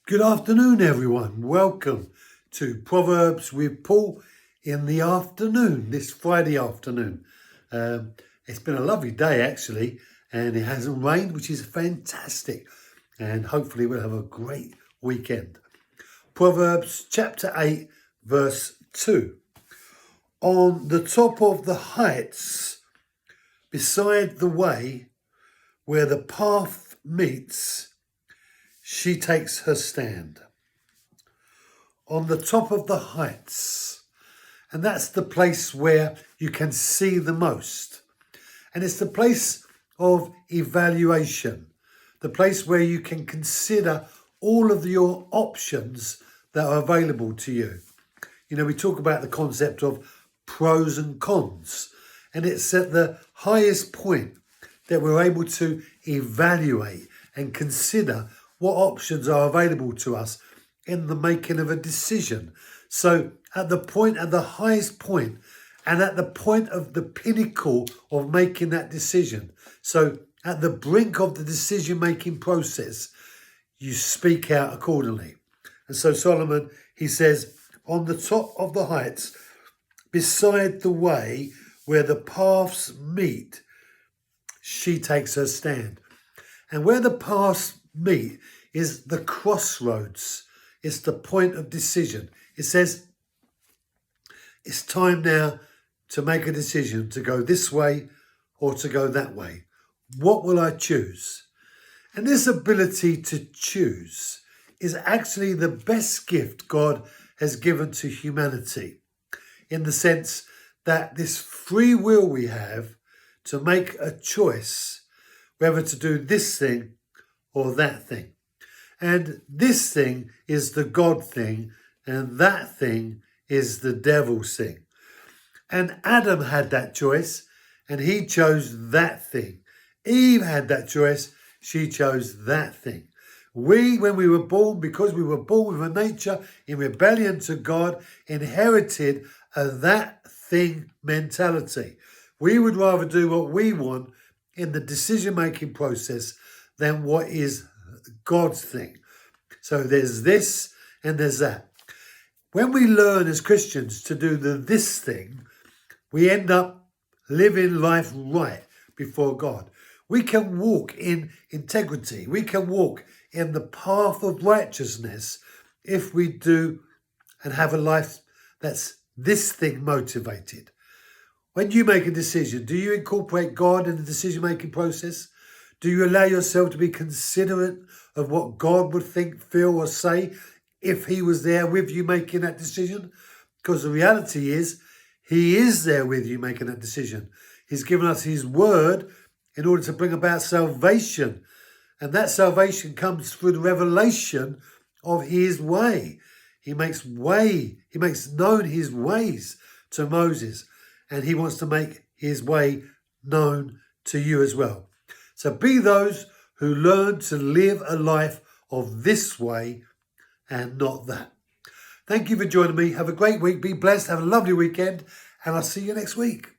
Good afternoon, everyone. Welcome to Proverbs with Paul in the afternoon, this Friday afternoon. It's been a lovely day, actually, and it hasn't rained, which is fantastic. And hopefully we'll have a great weekend. Proverbs chapter 8, verse 2. On the top of the heights, beside the way where the path meets, she takes her stand. On the top of the heights. And that's the place where you can see the most. And it's the place of evaluation. The place where you can consider all of your options that are available to you. You know, we talk about the concept of pros and cons. And it's at the highest point that we're able to evaluate and consider what options are available to us in the making of a decision. So at the highest point, and at the point of the pinnacle of making that decision. So at the brink of the decision-making process, you speak out accordingly. And so Solomon, he says, on the top of the heights, beside the way where the paths meet, she takes her stand. And where the paths meet is the crossroads. It's the point of decision. It says, it's time now to make a decision to go this way or to go that way. What will I choose? And this ability to choose is actually the best gift God has given to humanity, in the sense that this free will we have to make a choice whether to do this thing or that thing. And this thing is the God thing, and that thing is the devil's thing. And Adam had that choice, and he chose that thing. Eve had that choice, she chose that thing. We, when we were born, because we were born with a nature in rebellion to God, inherited a that thing mentality. We would rather do what we want in the decision-making process than what is God's thing. So there's this and there's that. When we learn as Christians to do this thing, we end up living life right before God. We can walk in integrity. We can walk in the path of righteousness if we do and have a life that's this thing motivated. When you make a decision, do you incorporate God in the decision-making process? Do you allow yourself to be considerate of what God would think, feel, or say if he was there with you making that decision? Because the reality is, he is there with you making that decision. He's given us his word in order to bring about salvation. And that salvation comes through the revelation of his way. He makes known his ways to Moses. And he wants to make his way known to you as well. So be those who learn to live a life of this way and not that. Thank you for joining me. Have a great week. Be blessed. Have a lovely weekend. And I'll see you next week.